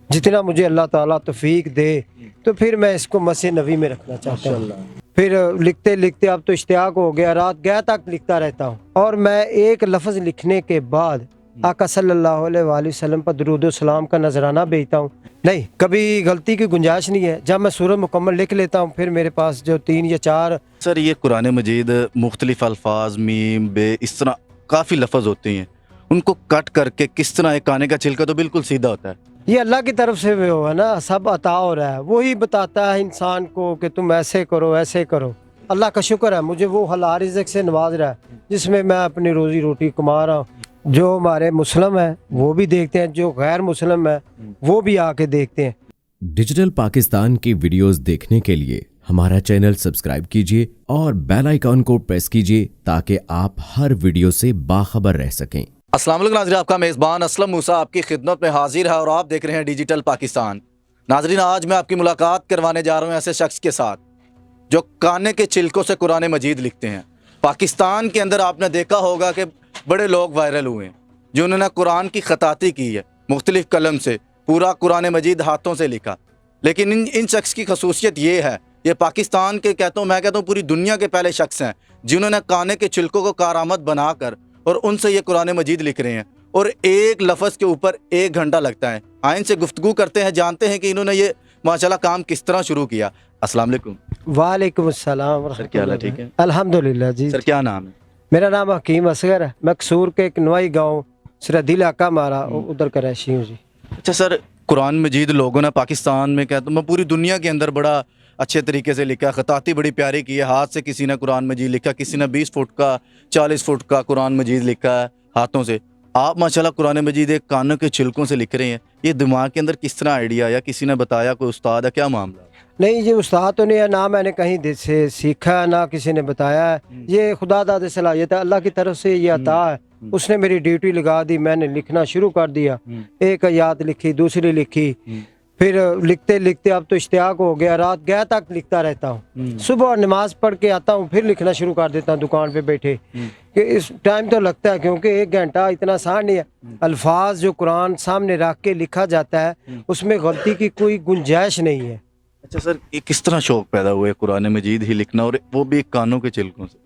जितना मुझे अल्लाह ताला तौफीक दे तो फिर मैं इसको मस्जिद नबी में रखना चाहता हूँ। फिर लिखते लिखते अब तो इश्तियाक हो गया, रात गया तक लिखता रहता हूँ। और मैं एक लफ्ज़ लिखने के बाद आका सल्लल्लाहु अलैहि वसल्लम पर दुरूद व सलाम का नजराना भेजता हूँ। नहीं, कभी गलती की गुंजाइश नहीं है। जब मैं सूरत मुकम्मल लिख लेता हूँ फिर मेरे पास जो 3 या 4 सर ये कुरान मजीद मुख्तलिफ अल्फाज मीम बे इस तरह काफ़ी लफ्ज़ होते हैं, उनको कट करके किस तरह एक काने का छिलका तो बिल्कुल सीधा होता है, ये अल्लाह की तरफ से वो है ना, सब अता हो रहा है। वही बताता है इंसान को कि तुम ऐसे करो ऐसे करो। अल्लाह का शुक्र है मुझे वो हलाल रिज़्क़ से नवाज रहा है जिसमें मैं अपनी रोज़ी रोटी कमा रहा हूँ। जो हमारे मुस्लिम हैं वो भी देखते हैं, जो गैर मुस्लिम है वो भी आके देखते हैं। डिजिटल पाकिस्तान की वीडियोस देखने के लिए हमारा चैनल सब्सक्राइब कीजिए और बेल आइकॉन को प्रेस कीजिए ताकि आप हर वीडियो से बाखबर रह सकें। अस्सलाम वालेकुम नाज़रीन, आपका मेज़बान असलम मूसा आपकी खिदमत में हाजिर है और आप देख रहे हैं डिजिटल पाकिस्तान। नाज़रीन, आज मैं आपकी मुलाकात करवाने जा रहा हूँ ऐसे शख्स के साथ जो काने के छिलकों से कुरान मजीद लिखते हैं। पाकिस्तान के अंदर आपने देखा होगा कि बड़े लोग वायरल हुए हैं जिन्होंने कुरान की खताती की है, मुख्तलिफ कलम से पूरा कुरान मजीद हाथों से लिखा। लेकिन इन शख्स की खसूसियत ये है, ये पाकिस्तान के मैं कहता हूँ पूरी दुनिया के पहले शख्स हैं जिन्होंने काने के छिलकों को कारआमद बनाकर और उनसे ये कुरान मजीद लिख रहे हैं और एक लफ्ज़ के ऊपर 1 घंटा लगता है। आइन से गुफ्तगू करते हैं, जानते हैं कि इन्होंने ये माशाल्लाह काम किस तरह शुरू किया। अस्सलाम वालेकुम। वालेकुम अस्सलाम। सर क्या हाल है? ठीक है अल्हम्दुलिल्लाह जी। सर क्या नाम है? मेरा नाम हकीम असगर है। मैं कसूर के एक नवाई गाँव सरहदी इलाका हमारा, उधर का रहशी हूँ जी। अच्छा सर, कुरान मजीद लोगों ने पाकिस्तान में कहता हूँ पूरी दुनिया के अंदर बड़ा अच्छे तरीके से लिखा, खताती बड़ी प्यारी की है। हाथ से किसी ने कुरान मजीद लिखा, किसी ने 20 फुट का 40 फुट का कुरान मजीद लिखा है हाथों से। आप माशाल्लाह कुरान मजीद एक कानों के छिलकों से लिख रहे हैं। ये दिमाग के अंदर किस तरह आइडिया या किसी ने बताया, कोई उस्ताद है, क्या मामला? नहीं, ये उस्ताद तो नहीं है, ना मैंने कहीं से सीखा है ना किसी ने बताया है। ये खुदा दाद सलाहियत है, अल्लाह की तरफ से ये अता है। उसने मेरी ड्यूटी लगा दी, मैंने लिखना शुरू कर दिया। एक आयत लिखी, दूसरी लिखी, फिर लिखते लिखते अब तो इश्तियाक हो गया, रात गया तक लिखता रहता हूँ। सुबह नमाज पढ़ के आता हूँ फिर लिखना शुरू कर देता हूँ दुकान पे बैठे। कि इस टाइम तो लगता है क्योंकि 1 घंटा इतना आसान नहीं है। अल्फाज जो कुरान सामने रख के लिखा जाता है उसमें गलती की कोई गुंजाइश नहीं है। अच्छा सर, ये किस तरह शौक पैदा हुआ है कुरान मजीद ही लिखना और वो भी कानों के छिलकों से?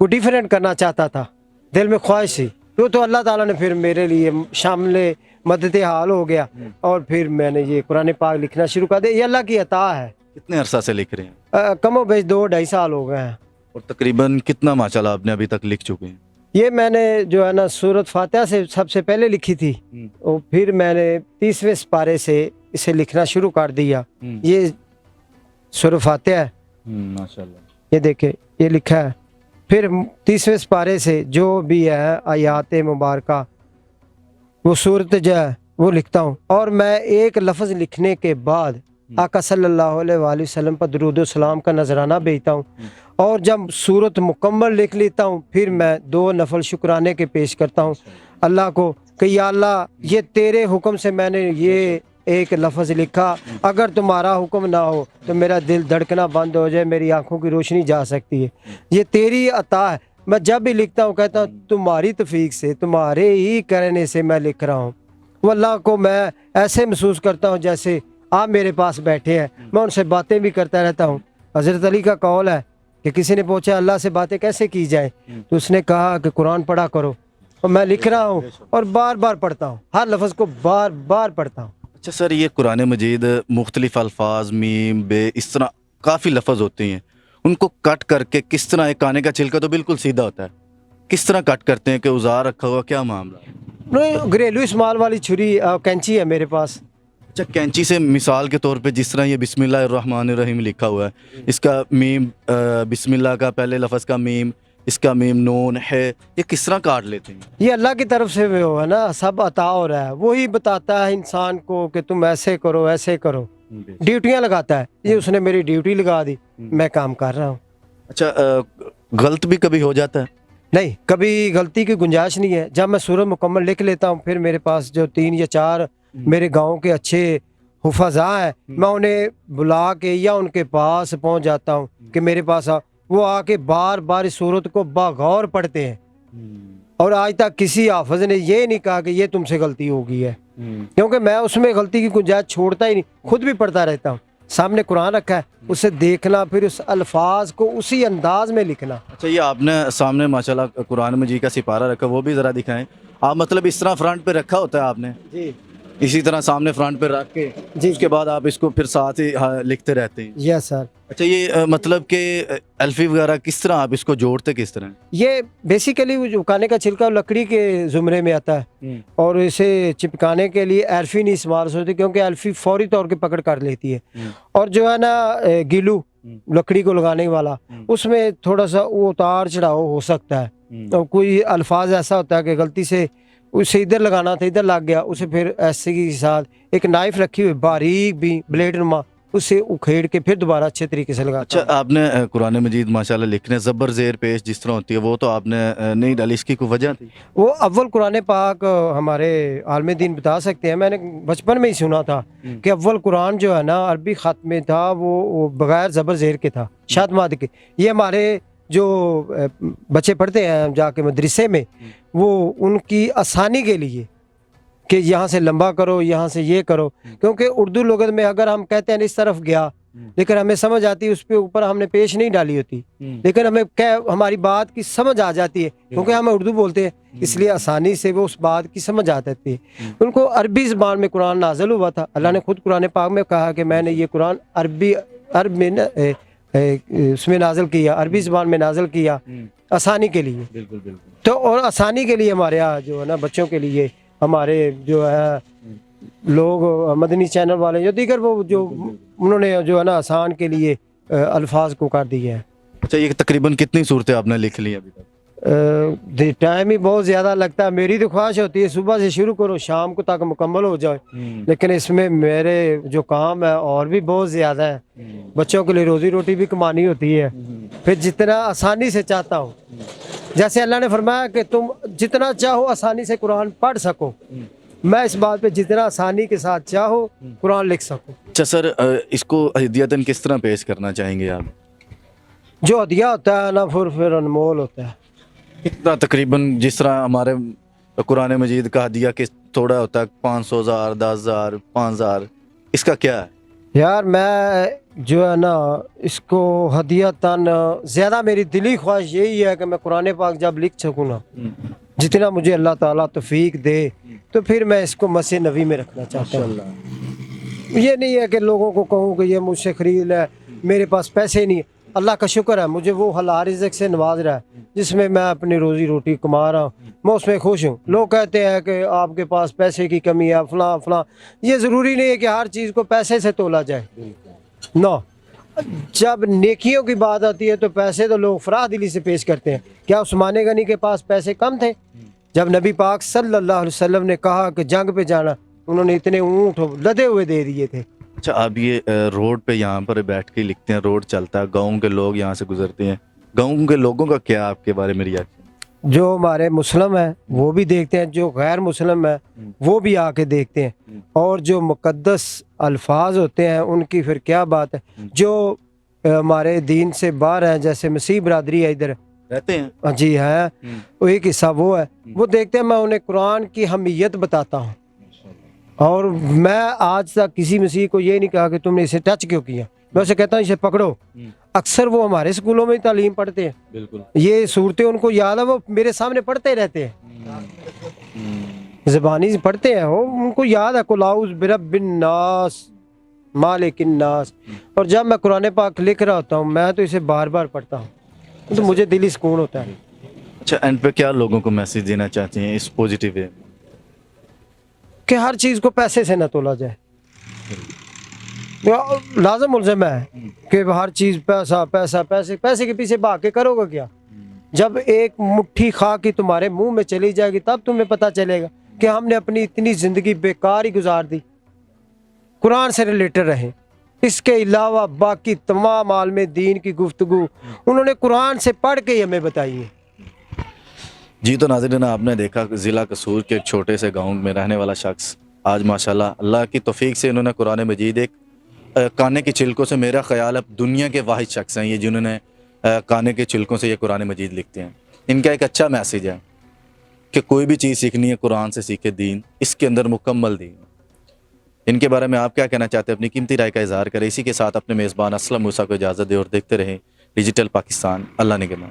वो डिफरेंट करना चाहता था, दिल में ख्वाहिश थी। तो अल्लाह ताला ने फिर मेरे लिए शामिल मदद हाल हो गया और फिर मैंने ये कुरान पाक लिखना शुरू कर दिया। ये अल्लाह की अता है। कितने अरसा से लिख रहे हैं? कमो बेश 2-2.5 साल हो गए हैं। और तकरीबन कितना माशाल्लाह आपने अभी तक लिख चुके हैं? ये मैंने जो है ना सूरत फातिहा से सबसे पहले लिखी थी और फिर मैंने 30वें सिपारे से इसे लिखना शुरू कर दिया। ये सूरत फातिहा है, माशाल्लाह। ये देखे ये लिखा है। फिर 30वें सिपारे से जो भी है आयात मुबारका वो सूरत जो है वो लिखता हूँ। और मैं एक लफ्ज़ लिखने के बाद आका सल्लल्लाहु अलैहि वसल्लम पर दुरूद व सलाम का नजराना भेजता हूँ। और जब सूरत मुकम्मल लिख लेता हूँ फिर मैं 2 नफल शुक्राने के पेश करता हूँ अल्लाह को कि या अल्लाह ये तेरे हुक्म से मैंने ये एक लफ्ज़ लिखा, अगर तुम्हारा हुक्म ना हो तो मेरा दिल धड़कना बंद हो जाए, मेरी आंखों की रोशनी जा सकती है। ये तेरी अता है। मैं जब भी लिखता हूँ कहता हूँ तुम्हारी तौफीक से, तुम्हारे ही करने से मैं लिख रहा हूँ। वो अल्लाह को मैं ऐसे महसूस करता हूँ जैसे आप मेरे पास बैठे हैं, मैं उनसे बातें भी करता रहता हूँ। हज़रत अली का कौल है कि किसी ने पूछा अल्लाह से बातें कैसे की जाए तो उसने कहा कि कुरान पढ़ा करो। और मैं लिख रहा हूँ और बार बार पढ़ता हूँ, हर लफ्ज़ को बार बार पढ़ता हूँ। अच्छा सर, ये कुरान मजीद मुख्तलिफ अल्फाज मीम बे इस तरह काफ़ी लफ्ज़ होते हैं, उनको कट करके किस तरह एक काने का छिलका तो बिल्कुल सीधा होता है, किस तरह कट करते हैं कि औजार रखा हुआ, क्या मामला? नहीं, घरेलू इस्तेमाल वाली छुरी कैंची है मेरे पास। अच्छा, कैंची से मिसाल के तौर पे जिस तरह ये बिस्मिल्लाहिर्रहमानिर्रहीम लिखा हुआ है, इसका मीम बिस्मिल्लाह का पहले लफ्ज़ का मीम, इसका मीम नून है, ये किस तरह काट लेते हैं? ये अल्लाह की तरफ से वो है ना, सब अता हो रहा है। वही बताता है इंसान को कि तुम ऐसे करो ऐसे करो, ड्यूटियाँ लगाता है। ये उसने मेरी ड्यूटी लगा दी, मैं काम कर रहा हूँ। अच्छा, गलत भी कभी हो जाता है? नहीं, कभी गलती की गुंजाइश नहीं है। जब मैं सूरत मुकम्मल लिख लेता हूँ फिर मेरे पास जो 3 या 4 मेरे गांव के अच्छे हुफ़ज़ा हैं, मैं उन्हें बुला के या उनके पास पहुँच जाता हूँ कि मेरे पास आओ। वो आके बार बार इस सूरत को बागौर पढ़ते हैं और आज तक किसी हाफ़िज़ ने ये नहीं कहा कि ये तुमसे गलती हो गई है। کیونکہ میں اس میں غلطی کی گنجائش چھوڑتا ہی نہیں، خود بھی پڑھتا رہتا ہوں، سامنے قرآن رکھا ہے، اسے دیکھنا، پھر اس الفاظ کو اسی انداز میں لکھنا۔ اچھا، یہ آپ نے سامنے ماشاءاللہ قرآن مجید کا سپارہ رکھا، وہ بھی ذرا دکھائیں آپ، مطلب اس طرح فرنٹ پہ رکھا ہوتا ہے آپ نے؟ جی اسی طرح سامنے فرنٹ پہ رکھ کے جی اس کے بعد آپ اس کو پھر ساتھ ہی لکھتے رہتے ہیں؟ یس سر۔ اچھا، یہ مطلب کہ الفی وغیرہ کس طرح آپ اس کو جوڑتے کس طرح؟ یہ بیسیکلی وہ جو کانے کا چھلکا لکڑی کے زمرے میں آتا ہے، اور اسے چپکانے کے لیے ایلفی نہیں استعمال ہوتی، کیونکہ ایلفی فوری طور پہ پکڑ کر لیتی ہے، اور جو ہے نا گیلو لکڑی کو لگانے والا، اس میں تھوڑا سا وہ اتار چڑھاؤ ہو سکتا ہے، تو کوئی الفاظ ایسا ہوتا ہے کہ غلطی سے اسے ادھر لگانا تھا ادھر لگ گیا، اسے پھر ایسے کے ساتھ ایک نائف رکھی ہوئی باریک بھی بلیڈ نما، اسے اکھیڑ کے پھر دوبارہ اچھے طریقے سے لگاتا اچھا، آپ نے قرآن مجید ماشاءاللہ لکھنے زبر زیر پیش جس طرح ہوتی ہے وہ تو آپ نے نہیں ڈالی، اس کی کوئی وجہ تھی؟ وہ اول قرآن پاک ہمارے عالم دین بتا سکتے ہیں، میں نے بچپن میں ہی سنا تھا کہ اول قرآن جو ہے نا عربی خط میں تھا، وہ بغیر زبر زیر کے تھا، شاد ماد کے۔ یہ ہمارے جو بچے پڑھتے ہیں جا کے مدرسے میں، وہ ان کی آسانی کے لیے کہ یہاں سے لمبا کرو، یہاں سے یہ کرو، کیونکہ اردو لغت میں اگر ہم کہتے ہیں اس طرف گیا، لیکن ہمیں سمجھ آتی ہے اس پہ اوپر ہم نے پیش نہیں ڈالی ہوتی، لیکن ہمیں ہماری بات کی سمجھ آ جاتی ہے، کیونکہ ہم اردو بولتے ہیں، اس لیے آسانی سے وہ اس بات کی سمجھ آ جاتی ہے۔ ان کو عربی زبان میں قرآن نازل ہوا تھا، اللہ نے خود قرآن پاک میں کہا کہ میں نے یہ قرآن عرب میں اس میں نازل کیا، عربی زبان میں نازل کیا آسانی کے لیے۔ بالکل بالکل۔ تو اور آسانی کے لیے ہمارے یہاں جو ہے نا بچوں کے لیے، ہمارے جو ہے لوگ مدنی چینل والے جو دیگر وہ جو انہوں نے جو ہے نا آسان کے لیے الفاظ کو کر دیے ہیں۔ اچھا، یہ تقریباً کتنی صورتیں آپ نے لکھ لی ابھی تک؟ ٹائم ہی بہت زیادہ لگتا ہے، میری تو خواہش ہوتی ہے صبح سے شروع کرو شام کو تک مکمل ہو جائے، لیکن اس میں میرے جو کام ہے اور بھی بہت زیادہ ہے، بچوں کے لیے روزی روٹی بھی کمانی ہوتی ہے، پھر جتنا آسانی سے چاہتا ہوں، جیسے اللہ نے فرمایا کہ تم جتنا چاہو آسانی سے قرآن پڑھ سکو، میں اس بات پہ جتنا آسانی کے ساتھ چاہو قرآن لکھ سکوں۔ اچھا سر، اس کو ہدیتاً کس طرح پیش کرنا چاہیں گے آپ؟ جو ہدیہ ہوتا ہے نا پھر انمول ہوتا ہے۔ کتنا تقریباً جس طرح ہمارے قرآن مجید کا ہدیہ کس تھوڑا ہوتا ہے 500,000 10,000 5,000، اس کا کیا ہے؟ یار میں جو ہے نا اس کو ہدیہ تن زیادہ میری دلی خواہش یہی ہے کہ میں قرآن پاک جب لکھ سکوں نا، جتنا مجھے اللہ تعالیٰ توفیق دے، تو پھر میں اس کو مسجد نبی میں رکھنا چاہتا ہوں۔ یہ نہیں ہے کہ لوگوں کو کہوں کہ یہ مجھ سے خرید لے، میرے پاس پیسے نہیں، اللہ کا شکر ہے مجھے وہ حلال رزق سے نواز رہا ہے جس میں میں اپنی روزی روٹی کما رہا ہوں، میں اس میں خوش ہوں۔ لوگ کہتے ہیں کہ آپ کے پاس پیسے کی کمی ہے فلاں فلاں، یہ ضروری نہیں ہے کہ ہر چیز کو پیسے سے تولا جائے، نو۔ جب نیکیوں کی بات آتی ہے تو پیسے تو لوگ فراہ دلی سے پیش کرتے ہیں۔ کیا عثمان غنی کے پاس پیسے کم تھے؟ جب نبی پاک صلی اللہ علیہ وسلم نے کہا کہ جنگ پہ جانا، انہوں نے اتنے اونٹ لدے ہوئے دے دیے تھے۔ اچھا، آپ یہ روڈ پہ یہاں پر بیٹھ کے لکھتے ہیں، روڈ چلتا ہے، گاؤں کے لوگ یہاں سے گزرتے ہیں، گاؤں کے لوگوں کا کیا آپ کے بارے میں ریاکشن؟ جو ہمارے مسلم ہیں وہ بھی دیکھتے ہیں، جو غیر مسلم ہیں وہ بھی آ کے دیکھتے ہیں، اور جو مقدس الفاظ ہوتے ہیں ان کی پھر کیا بات ہے۔ جو ہمارے دین سے باہر ہیں، جیسے مسیح برادری ہے ادھر رہتے ہیں، جی ہے، وہ ایک حصہ وہ ہے، وہ دیکھتے ہیں، میں انہیں قرآن کی اہمیت بتاتا ہوں، اور میں آج تک کسی مسیح کو یہ نہیں کہا کہ تم نے اسے ٹچ کیوں کیا، میں اسے کہتا ہوں اسے پکڑو۔ اکثر وہ ہمارے اسکولوں میں تعلیم پڑھتے ہیں، بالکل یہ صورتیں ان کو یاد ہے، وہ میرے سامنے پڑھتے رہتے ہیں، زبانی پڑھتے ہیں، وہ ان کو یاد ہے قل اعوذ برب الناس مالک الناس۔ اور جب میں قرآن پاک لکھ رہا ہوتا ہوں میں تو اسے بار بار پڑھتا ہوں، تو مجھے دلی سکون ہوتا ہے۔ اچھا، اینڈ پہ کیا لوگوں کو میسج دینا چاہتے ہیں اس پوزیٹیو وے؟ کہ ہر چیز کو پیسے سے نہ تولا جائے، لازم ملزم ہے کہ ہر چیز پیسہ پیسہ پیسے، پیسے کے پیچھے بھاگ کے کرو گا کیا؟ جب ایک مٹھی خاک ہی تمہارے منہ میں چلی جائے گی تب تمہیں پتہ چلے گا کہ ہم نے اپنی اتنی زندگی بیکار ہی گزار دی۔ قرآن سے ریلیٹڈ رہیں، اس کے علاوہ باقی تمام عالم دین کی گفتگو انہوں نے قرآن سے پڑھ کے ہی ہمیں بتائی ہے۔ جی تو ناظرین، آپ نے دیکھا ضلع قصور کے ایک چھوٹے سے گاؤں میں رہنے والا شخص آج ماشاءاللہ اللہ کی توفیق سے انہوں نے قرآن مجید ایک کانے کی چھلکوں سے، میرا خیال ہے دنیا کے واحد شخص ہیں یہ جنہوں نے کانے کے چھلکوں سے یہ قرآن مجید لکھتے ہیں۔ ان کا ایک اچھا میسیج ہے کہ کوئی بھی چیز سیکھنی ہے قرآن سے سیکھے، دین اس کے اندر مکمل دین۔ ان کے بارے میں آپ کیا کہنا چاہتے ہیں؟ اپنی قیمتی رائے کا اظہار کریں۔ اسی کے ساتھ اپنے میزبان اسلم موسیٰ کو اجازت دیں اور دیکھتے رہیں ڈیجیٹل پاکستان۔ اللہ نگہبان۔